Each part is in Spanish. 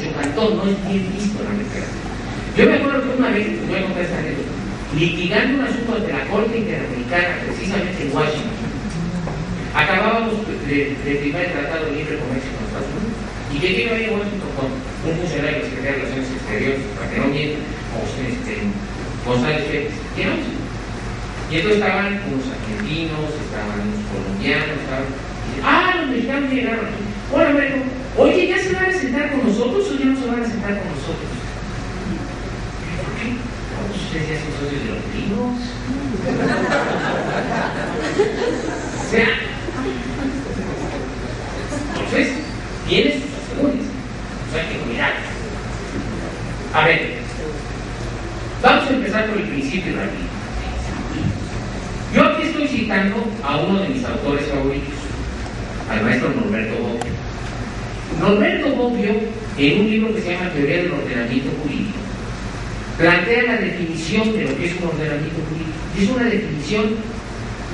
su cantón, no es bien visto en América Latina. Yo me acuerdo que una vez, voy a contar esta anécdota, litigando un asunto ante la Corte Interamericana, precisamente en Washington. Acabábamos de firmar el Tratado de Libre Comercio con Estados Unidos. ¿Y qué iba a ir a Washington con un funcionario de la Secretaría de Relaciones Exteriores, para que no mientan, González Pérez? ¿Qué no? Y entonces estaban unos argentinos, estaban unos colombianos, los mexicanos llegaron aquí. Hola, Marco, oye, ¿ya se van a sentar con nosotros o ya no se van a sentar con nosotros? ¿Por qué? Todos ustedes ya son socios de los gringos. O sea, entonces, tienes sus asegúnes. O sea, hay que cuidar. A ver, vamos a empezar por el principio rápido. Yo aquí estoy citando a uno de mis autores favoritos, al maestro Norberto Bobbio. Norberto Bobbio, en un libro que se llama Teoría del Ordenamiento Jurídico, plantea la definición de lo que es un ordenamiento jurídico. Y es una definición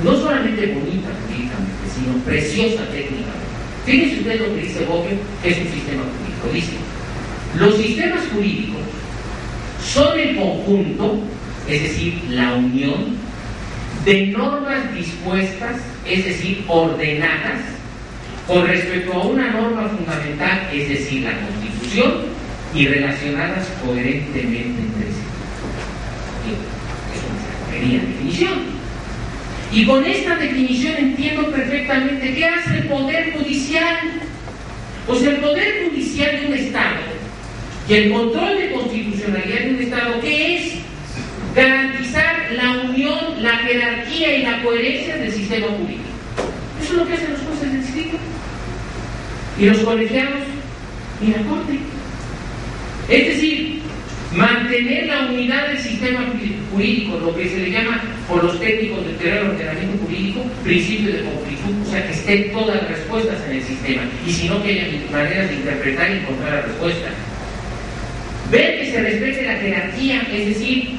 no solamente bonita jurídicamente, sino preciosa técnicamente. Fíjense ustedes lo que dice Bobbio, que es un sistema jurídico. Dice, los sistemas jurídicos son el conjunto, es decir, la unión de normas dispuestas, es decir, ordenadas, con respecto a una norma fundamental, es decir, la Constitución, y relacionadas coherentemente entre sí. Es una pequeña definición. Y con esta definición entiendo perfectamente qué hace el Poder Judicial. Pues el Poder Judicial de un Estado y el control de constitucionalidad de un Estado, ¿qué es? Garantizar la unión, la jerarquía y la coherencia del sistema jurídico. Eso es lo que hacen los jueces del distrito y los colegiados y la Corte. Es decir, mantener la unidad del sistema jurídico, lo que se le llama por los técnicos del teoría del ordenamiento jurídico, principio de completud, o sea, que estén todas las respuestas en el sistema, y si no, que haya maneras de interpretar y encontrar la respuesta. Ver que se respete la jerarquía, es decir,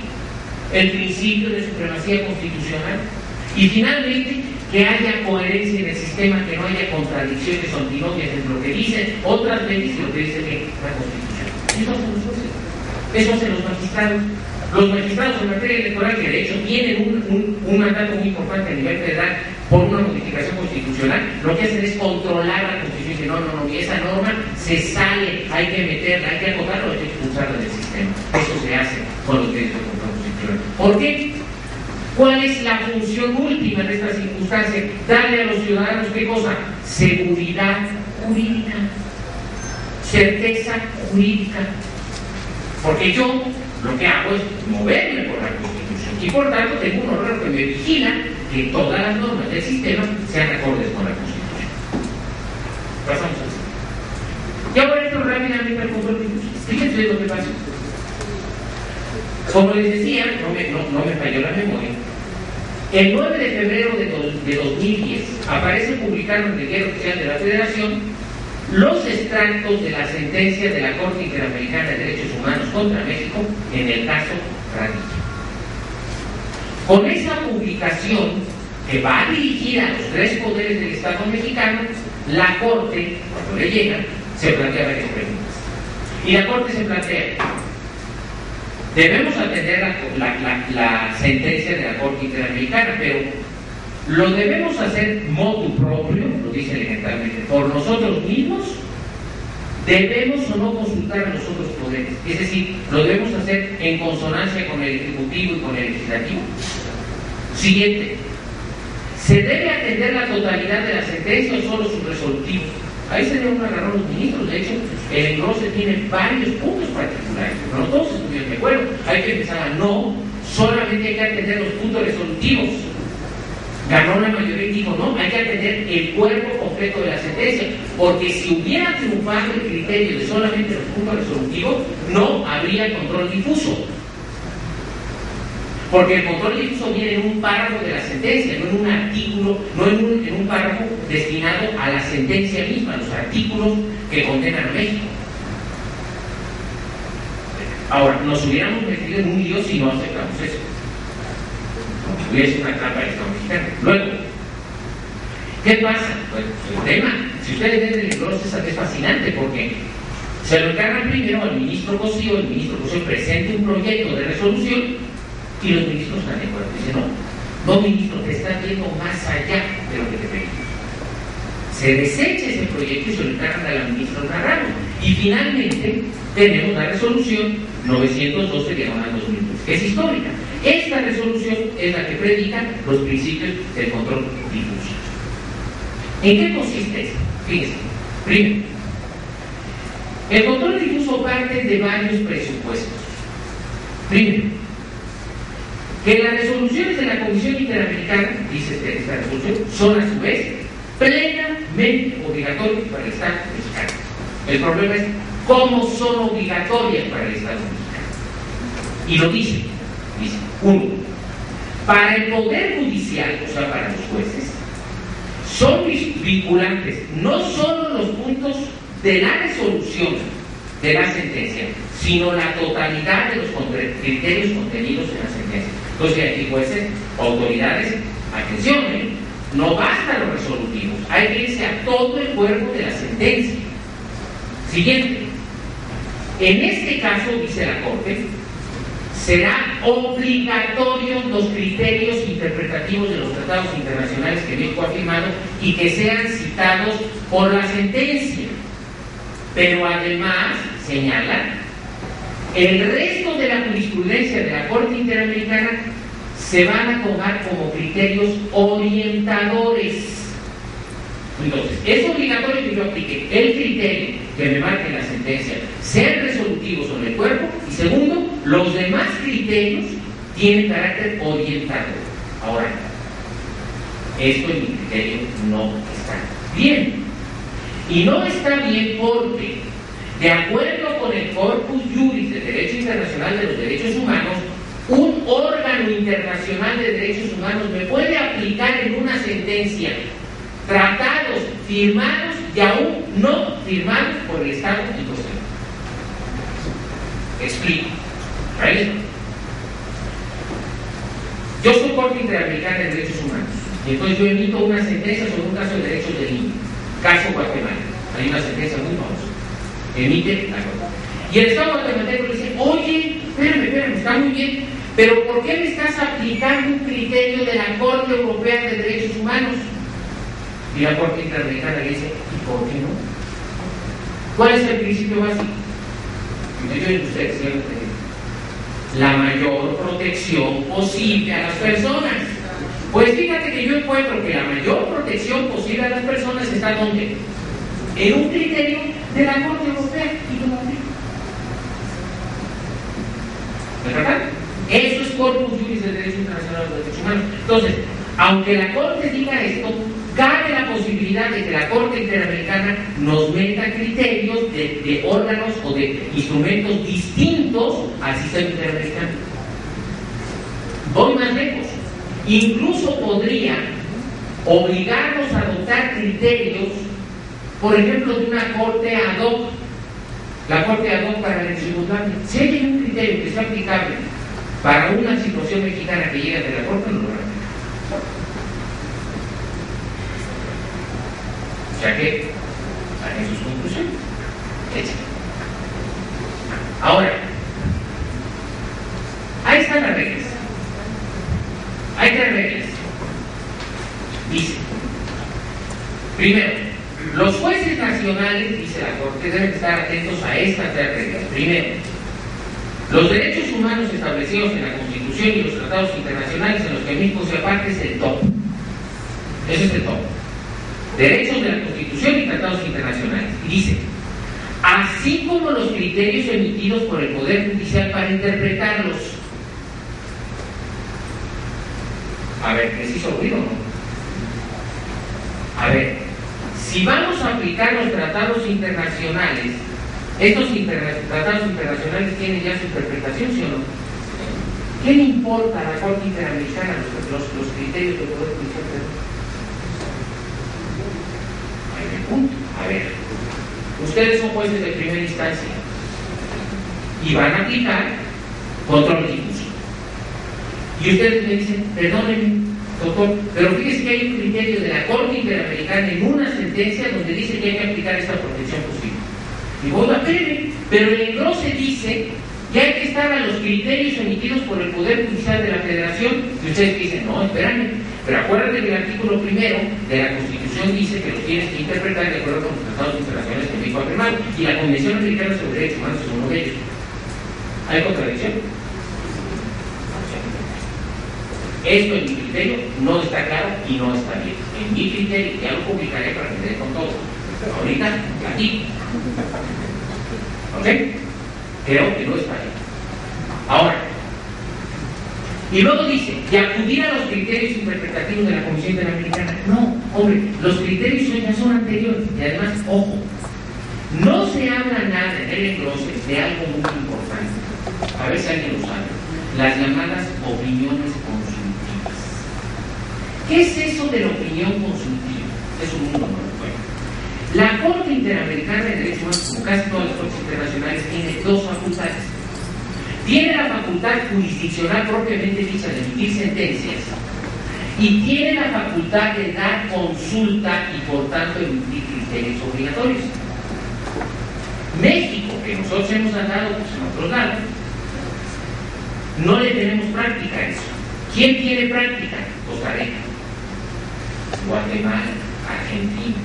el principio de supremacía constitucional, y finalmente que haya coherencia en el sistema, que no haya contradicciones o antinomias entre lo que dicen otras leyes y lo que dice la Constitución. Eso hacen los jueces, eso hacen los magistrados. Los magistrados en materia electoral, que de hecho tienen un mandato muy importante a nivel federal por una modificación constitucional, lo que hacen es controlar la Constitución y dicen, no, y esa norma se sale, hay que meterla, hay que acotarla, hay que expulsarla del sistema. Eso se hace con los derechos de control constitucional. ¿Por qué? ¿Cuál es la función última en esta circunstancia? Darle a los ciudadanos, ¿qué cosa? Seguridad jurídica, certeza jurídica. Porque yo lo que hago es moverme por la Constitución y por tanto tengo un órgano que me vigila que todas las normas del sistema sean acordes con la Constitución. Pasamos así. Y ahora esto rápidamente al control difuso. Fíjense lo que pasa. Como les decía, no me falló la memoria. El 9 de febrero de 2010 aparece publicado en el Diario Oficial de la Federación los extractos de la sentencia de la Corte Interamericana de Derechos Humanos contra México en el caso Radilla. Con esa publicación, que va dirigida a los tres poderes del Estado mexicano, la Corte, cuando le llega, se plantea varias preguntas. Y la Corte se plantea: debemos atender la sentencia de la Corte Interamericana, pero ¿lo debemos hacer motu proprio? Lo dice elementalmente, por nosotros mismos. ¿Debemos o no consultar a los otros poderes? Es decir, ¿lo debemos hacer en consonancia con el Ejecutivo y con el Legislativo? Siguiente, ¿se debe atender la totalidad de la sentencia o solo sus resolutivos? Ahí se dieron un agarrón los ministros. De hecho, el engrose tiene varios puntos particulares, pero no todos estuvieron de acuerdo. Hay que empezar a no, solamente hay que atender los puntos resolutivos. Ganó la mayoría y dijo, no, hay que atender el cuerpo completo de la sentencia, porque si hubiera triunfado el criterio de solamente los puntos resolutivos, no habría control difuso. Porque el control difuso viene en un párrafo de la sentencia, no en un artículo, no en un párrafo destinado a la sentencia misma, a los artículos que condenan a México. Ahora, nos hubiéramos metido en un lío si no aceptamos eso. Hubiera sido una trampa del Estado mexicano. Luego, ¿qué pasa? Pues el tema, si ustedes ven el engrose, es fascinante, porque Se lo encargan primero al ministro Cosío, el ministro Cosío presente un proyecto de resolución y los ministros están de acuerdo. Dicen, no ministro, te estás viendo más allá de lo que te pedimos. Se desecha ese proyecto y se lo encargan a la ministra Narrano. Y finalmente tenemos la resolución 912 de 2003, que es histórica. Esta resolución es la que predica los principios del control difuso. ¿En qué consiste esto? Fíjense. Primero, el control difuso parte de varios presupuestos. Primero, que las resoluciones de la Comisión Interamericana, dice esta resolución, son a su vez plenamente obligatorias para el Estado mexicano. El problema es cómo son obligatorias para el Estado mexicano. Y lo dice, uno, para el Poder Judicial, o sea, para los jueces, son vinculantes no solo los puntos de la resolución de la sentencia, sino la totalidad de los criterios contenidos en la sentencia. Entonces, aquí jueces, autoridades, atención, no basta los resolutivos, hay que irse a todo el cuerpo de la sentencia. Siguiente, en este caso, dice la Corte, será obligatorio los criterios interpretativos de los tratados internacionales que México ha firmado y que sean citados por la sentencia. Pero además, señala, el resto de la jurisprudencia de la Corte Interamericana se van a tomar como criterios orientadores. Entonces, es obligatorio que yo aplique el criterio que me marque la sentencia, sean resolutivos sobre el cuerpo, y segundo, los demás criterios tienen carácter orientador. Ahora, esto en mi criterio no está bien. Y no está bien porque, de acuerdo con el Corpus Juris del Derecho Internacional de los Derechos Humanos, un órgano internacional de derechos humanos me puede aplicar en una sentencia tratados firmados y aún no firmados por el Estado en cuestión. Explico. ¿Vale? Yo soy Corte Interamericana de Derechos Humanos y entonces yo emito una sentencia sobre un caso de derechos del niño, caso Guatemala. Hay una sentencia muy famosa. Emite la Corte. Y el Estado guatemalteco le dice, oye, espérame, está muy bien, pero ¿por qué me estás aplicando un criterio de la Corte Europea de Derechos Humanos? Y la Corte Interamericana le dice, ¿y por qué no? ¿Cuál es el principio básico? Ustedes, la mayor protección posible a las personas. Pues fíjate que yo encuentro que la mayor protección posible a las personas está ¿dónde? En un criterio de la Corte Europea y no lo aplico. ¿Verdad? Eso es Corpus Juris del Derecho Internacional de los Derechos Humanos. Entonces, aunque la Corte diga esto, cabe la posibilidad de que la Corte Interamericana nos meta criterios de órganos o de instrumentos distintos al sistema interamericano. Voy más lejos. Incluso podría obligarnos a adoptar criterios, por ejemplo, de una Corte ad hoc, la Corte ad hoc para la Yugoslavia. Si hay un criterio que sea aplicable para una situación mexicana que llega de la Corte, no lo hará. O sea que, saquen sus conclusiones. Ahora, ahí están las reglas. Hay tres reglas. Dice, primero, los jueces nacionales, dice la Corte, deben estar atentos a estas tres reglas. Primero, los derechos humanos establecidos en la Constitución y los tratados internacionales en los que México sea parte es el top. Ese es el top. Derechos de la Constitución y tratados internacionales. Y dice, así como los criterios emitidos por el Poder Judicial para interpretarlos. A ver, ¿les hizo ruido o no? A ver, si vamos a aplicar los tratados internacionales, estos tratados internacionales tienen ya su interpretación, ¿sí o no? ¿Qué le importa a la Corte Interamericana los criterios del Poder Judicial? Punto. A ver, ustedes son jueces de primera instancia y van a aplicar control difuso. Y ustedes me dicen, perdónenme, doctor, pero fíjese que hay un criterio de la Corte Interamericana en una sentencia donde dice que hay que aplicar esta protección posible. y voy a apele. Pero el engrose dice que hay que estar a los criterios emitidos por el Poder Judicial de la Federación, y ustedes dicen, no, espérame, pero acuérdate que el artículo 1 de la Constitución dice que los tienes que interpretar de acuerdo con los tratados internacionales que México ha firmado, y la Convención Americana sobre Derechos Humanos es uno de ellos. ¿Hay contradicción? Esto en mi criterio no está claro y no está bien. En mi criterio, ya lo publicaré para que me den con todo. Pero ahorita, aquí. ¿Ok? Creo que no está bien. Ahora, y luego dice, que acudir a los criterios interpretativos de la Comisión Interamericana. No, hombre, los criterios ya son anteriores. Y además, ojo, no se habla nada en el engrose de algo muy importante. A ver si alguien lo sabe. Las llamadas opiniones consultivas. ¿Qué es eso de la opinión consultiva? Es un mundo nuevo. Bueno, la Corte Interamericana de Derechos Humanos, como casi todas las cortes internacionales, tiene dos facultades. Tiene la facultad jurisdiccional propiamente dicha de emitir sentencias y tiene la facultad de dar consulta y por tanto emitir criterios obligatorios. México, que nosotros hemos andado en otros lados, no le tenemos práctica a eso. ¿Quién tiene práctica? Costa Rica, Guatemala, Argentina.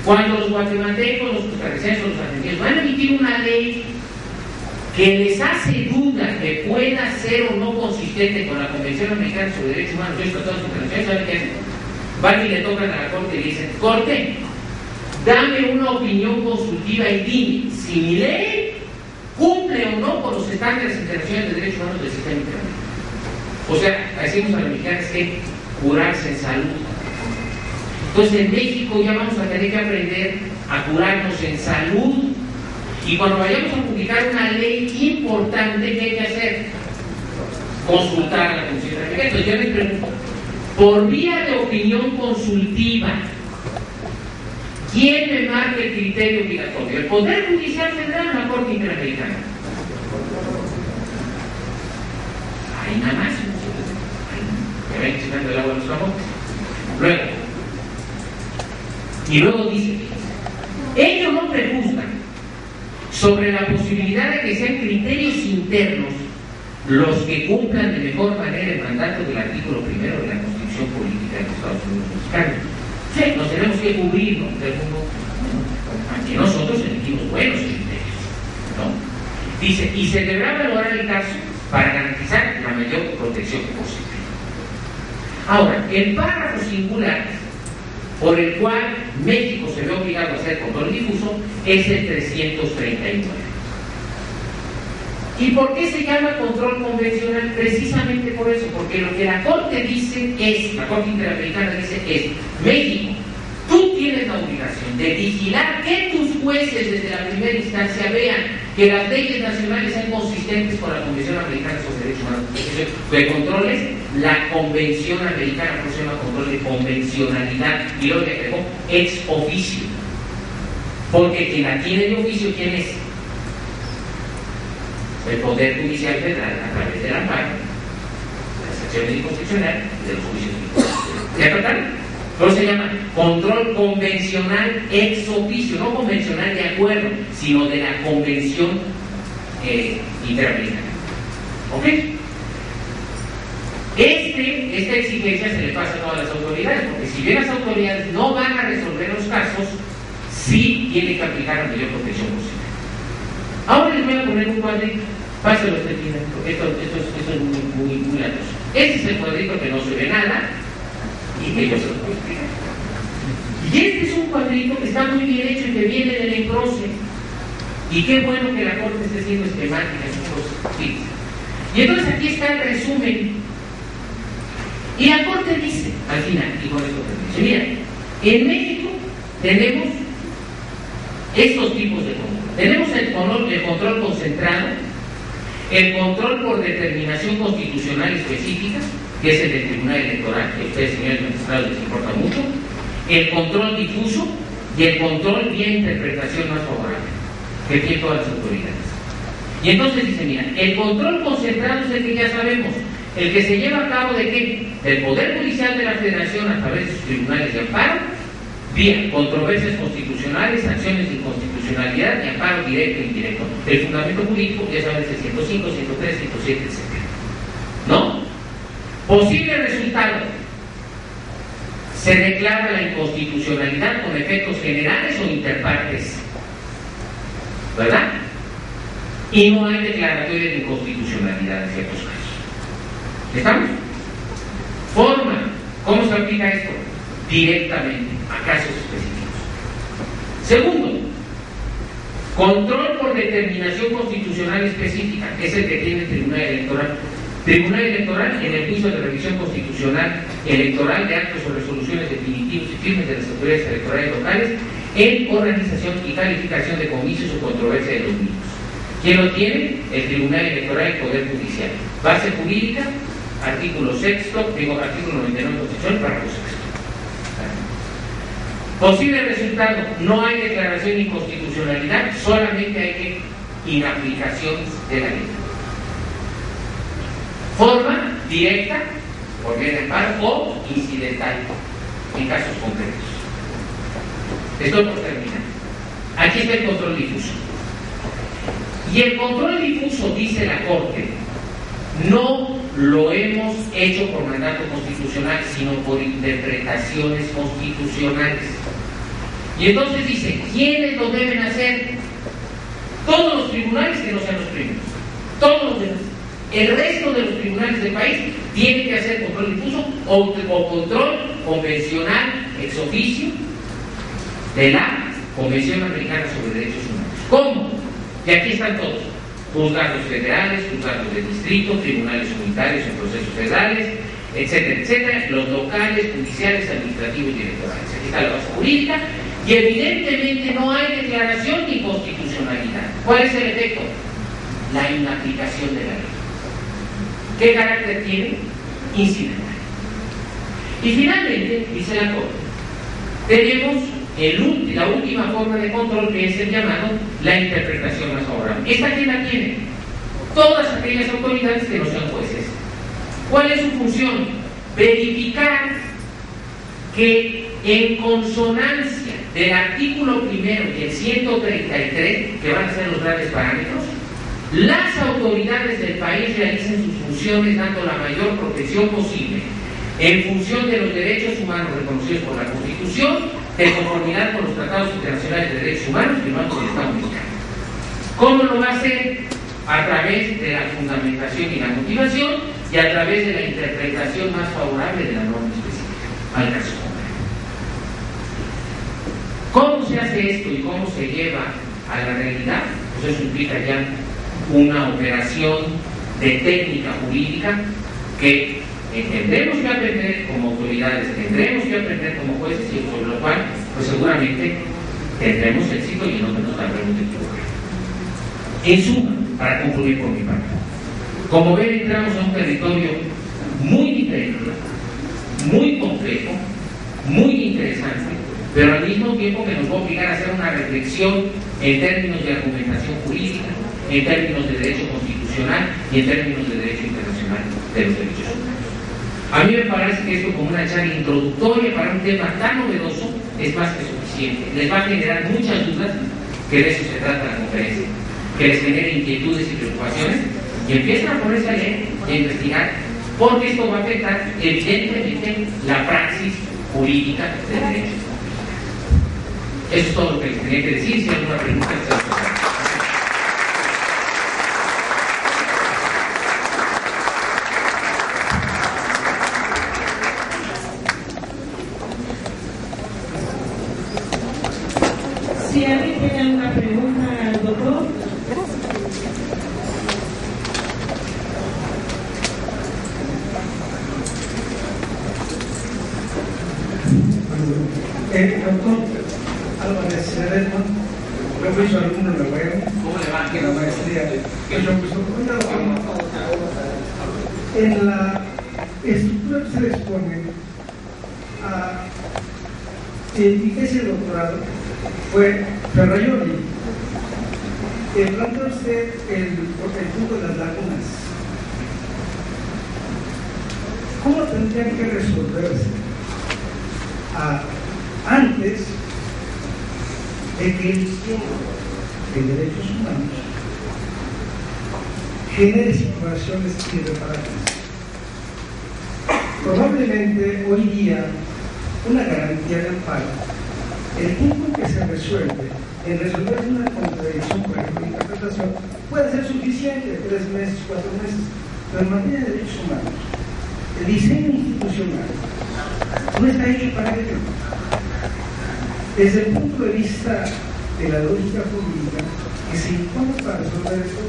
Cuando los guatemaltecos, los costarricenses o los argentinos van a emitir una ley que les hace duda que pueda ser o no consistente con la Convención Americana sobre Derechos Humanos y los tratados internacionales, ¿saben qué hacen? Van y le tocan a la Corte y le dicen, Corte, dame una opinión consultiva y dime si mi ley cumple o no con los estándares internacionales de derechos humanos del sistema internacional. O sea, decimos a los mexicanos que curarse en salud. Entonces en México ya vamos a tener que aprender a curarnos en salud. Y cuando vayamos a publicar una ley importante, ¿qué hay que hacer? Consultar a la Comisión Interamericana. Entonces yo les pregunto, por vía de opinión consultiva, ¿quién me marca el criterio obligatorio? ¿El Poder Judicial Federal o la Corte Interamericana? Ahí nada más. Me ven echando el agua a nuestra boca. Luego dice, ellos no prejuzgan sobre la posibilidad de que sean criterios internos los que cumplan de mejor manera el mandato del artículo 1 de la Constitución Política de los Estados Unidos Mexicanos. Sí, nos tenemos que cubrir, ¿no? Aquí nosotros emitimos buenos criterios, ¿no? Dice, y se deberá valorar el caso para garantizar la mayor protección posible. Ahora, el párrafo singular por el cual México se ve obligado a hacer control difuso es el 339. ¿Y por qué se llama control convencional? Precisamente por eso, porque lo que la Corte dice es, la Corte Interamericana dice es, México, tú tienes la obligación de vigilar que tus jueces desde la primera instancia vean que las leyes nacionales sean consistentes con la Convención Americana sobre Derechos Humanos. Que controles la Convención Americana, por eso se llama control de convencionalidad, y luego le agregó ex oficio. Porque quien la tiene de oficio, ¿quién es? El Poder Judicial Federal a través del amparo, de las acciones inconstitucionales y de los juicios inconstitucionales. ¿Ya trataron? Pero se llama control convencional ex oficio, no convencional de acuerdo, sino de la Convención Interamericana. ¿Ok? Esta exigencia se le pasa a todas las autoridades, porque si bien las autoridades no van a resolver los casos, sí tienen que aplicar la mayor protección posible. Ahora les voy a poner un cuadrito. Páselo usted, porque esto es muy latoso. Este es el cuadrito que no se ve nada y que yo se los puedo explicar. Y este es un cuadrito que está muy bien hecho y que viene del engrose. Y qué bueno que la Corte esté siendo esquemática en sus cosas. Sí. Y entonces aquí está el resumen. Y la Corte dice, al final, y con esto termino, mira, en México tenemos estos tipos de control. Tenemos el control concentrado, el control por determinación constitucional específica, que es el del Tribunal Electoral, que a ustedes, señores magistrados, les importa mucho, el control difuso y el control vía interpretación más favorable, que tienen todas las autoridades. Y entonces dice, mira, el control concentrado es el que ya sabemos, el que se lleva a cabo de qué? Del Poder Judicial de la Federación a través de sus tribunales de amparo, vía controversias constitucionales, acciones de inconstitucionalidad y amparo directo e indirecto. El fundamento jurídico, ya saben, es el 105, 103, 107, etc. ¿No? Posible resultado: se declara la inconstitucionalidad con efectos generales o interpartes, ¿verdad? Y no hay declaratoria de inconstitucionalidad en ciertos casos. ¿Estamos? Forma: ¿cómo se aplica esto? Directamente a casos específicos. Segundo, control por determinación constitucional específica, que es el que tiene el Tribunal Electoral. Tribunal Electoral en el juicio de revisión constitucional electoral de actos o resoluciones definitivos y firmes de las autoridades electorales locales en organización y calificación de comicios o controversia de los mismos. ¿Quién lo tiene? El Tribunal Electoral y el Poder Judicial. Base jurídica, artículo 99 Constitución, párrafo 6. Posible resultado: no hay declaración de inconstitucionalidad, solamente hay que inaplicación de la ley. Forma: directa, por vía de amparo, o incidental, en casos concretos. Estoy por terminar. Aquí está el control difuso. Y el control difuso, dice la Corte, no lo hemos hecho por mandato constitucional, sino por interpretaciones constitucionales. Y entonces dice, ¿quiénes lo deben hacer? Todos los tribunales que no sean los primeros. Todos los demás. El resto de los tribunales del país tienen que hacer control difuso o control convencional ex oficio de la Convención Americana sobre Derechos Humanos. ¿Cómo? Y aquí están todos: juzgados federales, juzgados de distrito, tribunales unitarios en procesos federales, etcétera, etcétera, los locales, judiciales, administrativos y electorales. Aquí está la base jurídica y evidentemente no hay declaración de inconstitucionalidad. ¿Cuál es el efecto? La inaplicación de la ley. ¿Qué carácter tiene? Incidental. Y finalmente, dice la Corte, tenemos la última forma de control, que es el llamado la interpretación más favorable. ¿Esta quién la tiene? Todas aquellas autoridades que no sean jueces. ¿Cuál es su función? Verificar que en consonancia del artículo primero y el 133, que van a ser los grandes parámetros, las autoridades del país realicen sus funciones dando la mayor protección posible en función de los derechos humanos reconocidos por la Constitución, de conformidad con los tratados internacionales de derechos humanos firmados por el Estado mexicano. ¿Cómo lo va a hacer? A través de la fundamentación y la motivación y a través de la interpretación más favorable de la norma específica al caso concreto. ¿Cómo se hace esto y cómo se lleva a la realidad? Pues eso implica ya una operación de técnica jurídica que tendremos que aprender como autoridades, tendremos que aprender como jueces, y sobre lo cual, pues seguramente tendremos éxito y no nos habremos de equivocar. En suma, para concluir por mi parte, como ven, entramos a un territorio muy diferente, muy complejo, muy interesante, pero al mismo tiempo que nos va a obligar a hacer una reflexión en términos de argumentación jurídica, en términos de derecho constitucional y en términos de derecho internacional de los derechos humanos. A mí me parece que esto, como una charla introductoria para un tema tan novedoso, es más que suficiente. Les va a generar muchas dudas, que de eso se trata la conferencia, que les genere inquietudes y preocupaciones, y empiecen a ponerse a leer y a investigar, porque esto va a afectar evidentemente la praxis jurídica de derecho. Eso es todo lo que les tenía que decir. Si hay alguna pregunta, les hago. Si alguien tiene alguna pregunta al doctor. Doctor Álvarez Ledesma, yo fui su alumno en la UEM. ¿Cómo le va? En la maestría. En la estructura que se le expone mi tesis de doctorado fue Ferraioli. Plantea usted el punto de las lagunas. ¿Cómo tendrían que resolverse antes de que el sistema de derechos humanos genere situaciones irreparables. Probablemente hoy día una garantía de amparo, el punto que se resuelve en resolver una contradicción, por ejemplo, de interpretación, puede ser suficiente, 3 meses, 4 meses, pero en materia de derechos humanos, el diseño institucional no está hecho para ello. Desde el punto de vista de la lógica jurídica que se impone para resolver esto,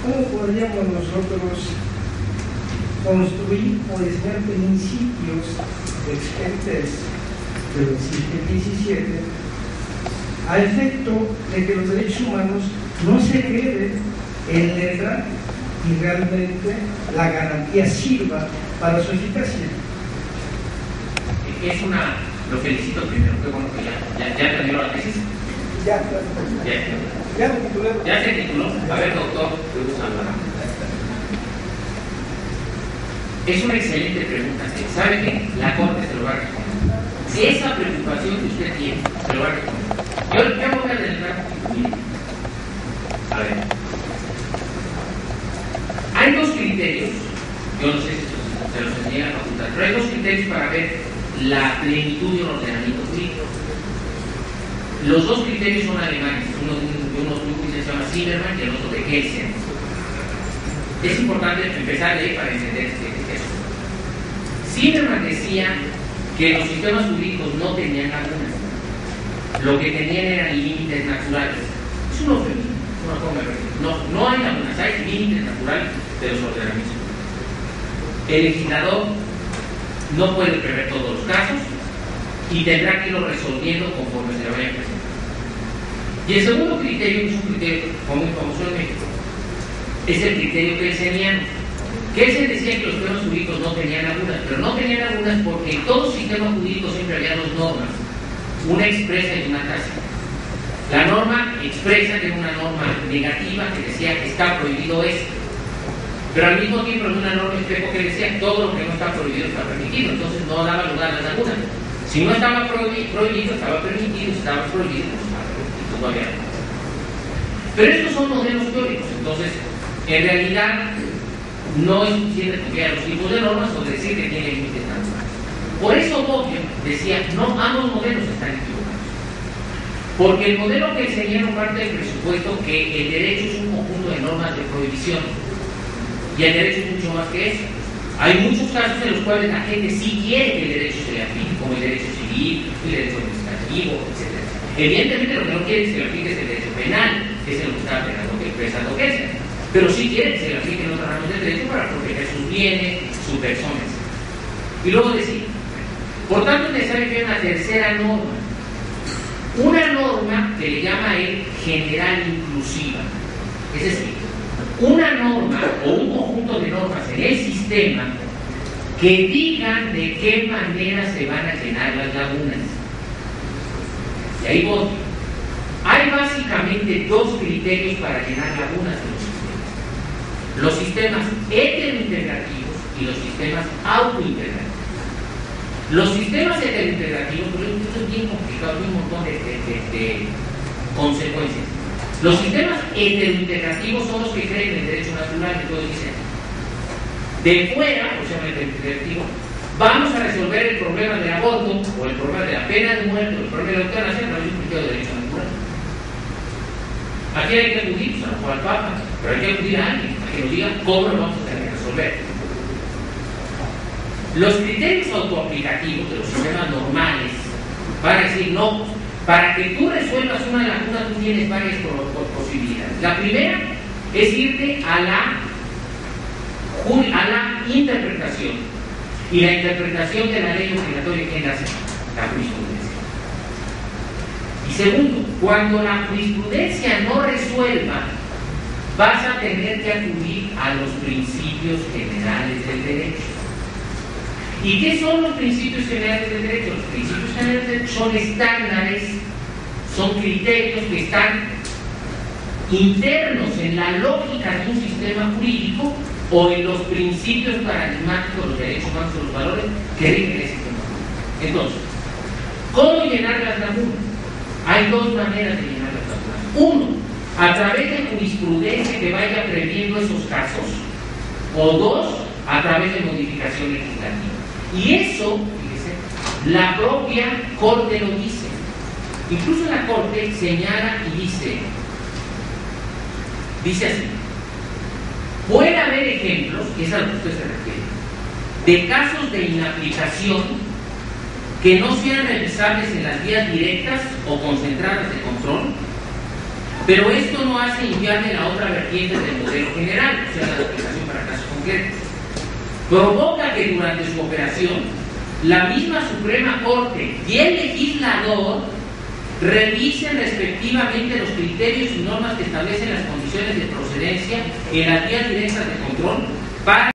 ¿cómo podríamos nosotros construir o diseñar principios de expectes del siglo XVII a efecto de que los derechos humanos no se queden en letra y realmente la garantía sirva para su eficacia? Lo felicito primero, qué bueno que ya terminó la tesis. Ya lo titulé. Ya se tituló. A ver, doctor, es una excelente pregunta. ¿Sabe qué? La Corte se lo va a responder. Si esa preocupación que usted tiene, se lo va a responder. Yo me voy a adelantar un poquito. A ver. Hay 2 criterios, yo no sé si se los enseñé a la facultad, pero hay 2 criterios para ver la plenitud de un ordenamiento jurídico. Los 2 criterios son alemanes, uno de un juicio que se llama Zimmermann y el otro de Kelsen. Es importante empezar de ahí para entender eso. Zimmermann decía que los sistemas jurídicos no tenían lagunas, lo que tenían eran límites naturales. Es un eufemismo, una forma de decir. No hay lagunas, hay límites naturales de los ordenamientos. El legislador no puede prever todos los casos y tendrá que irlo resolviendo conforme se le vaya presentando. Y el segundo criterio, que es un criterio muy famoso en México, es el criterio kelseniano. Kelsen decía que los sistemas jurídicos no tenían lagunas, pero no tenían lagunas porque en todo sistema jurídico siempre había 2 normas, una expresa y una tácita. La norma expresa, que era una norma negativa, que decía que está prohibido esto, pero al mismo tiempo había una norma espejo que decía todo lo que no está prohibido está permitido, entonces no daba lugar a las lagunas. Si no estaba prohibido, estaba permitido, si estaba prohibido, pues estaba permitido todavía. Pero estos son modelos teóricos, entonces en realidad no es suficiente copiar los tipos de normas o decir que tiene límites naturales. Por eso Bobbio decía, no, ambos modelos están equivocados. Porque el modelo que enseñaron parte del presupuesto que el derecho es un conjunto de normas de prohibición. Y el derecho es mucho más que eso. Hay muchos casos en los cuales la gente sí quiere que el derecho se le aplique, como el derecho civil, el derecho administrativo, etc. Evidentemente lo que no quiere que se le aplique es el derecho penal, que es el que está expresando que es. Pero sí quiere que se le apliquen otras ramas del derecho para proteger sus bienes, su persona. Y luego decir, por tanto es necesario que haya una tercera norma. Una norma que le llama a él general inclusiva. Es decir, una norma o un conjunto de normas en el sistema que digan de qué manera se van a llenar las lagunas. Y ahí voy. Hay básicamente 2 criterios para llenar lagunas en los sistemas. Los sistemas heterointegrativos y los sistemas autointegrativos. Los sistemas heterointegrativos, por eso es bien complicado, tiene un montón de consecuencias. Los sistemas heterointegrativos son los que creen en el derecho natural, entonces dicen, de fuera, o sea, el heterointegrativo, vamos a resolver el problema del aborto, o el problema de la pena de muerte, o el problema de la eutanasia, a través de un criterio de derecho natural. Aquí hay que acudir, pues, a lo mejor al Papa, pero hay que acudir a alguien, a que nos diga cómo lo vamos a tener que resolver. Los criterios autoaplicativos de los sistemas normales van a decir, no, para que tú resuelvas una laguna, tú tienes varias posibilidades. La primera es irte a la interpretación. Y la interpretación de la ley obligatoria, ¿quién la hace? La jurisprudencia. Y segundo, cuando la jurisprudencia no resuelva, vas a tener que acudir a los principios generales del derecho. ¿Y qué son los principios generales del derecho? Los principios generales del derecho son estándares, son criterios que están internos en la lógica de un sistema jurídico o en los principios paradigmáticos de los derechos humanos o los valores que rigen ese sistema jurídico. Entonces, ¿Cómo llenar las lagunas? Hay dos maneras de llenar las lagunas. Uno, a través de jurisprudencia que vaya previendo esos casos. O dos, a través de modificación legislativa. Y eso, fíjese, la propia Corte lo dice. Incluso la Corte señala y dice así: puede haber ejemplos, que es a lo que usted se refiere, de casos de inaplicación que no sean revisables en las vías directas o concentradas de control, pero esto no hace inviable la otra vertiente del modelo general, o sea, la aplicación para casos concretos. Provoca que durante su operación la misma Suprema Corte y el legislador revisen respectivamente los criterios y normas que establecen las condiciones de procedencia en las vías directas de control para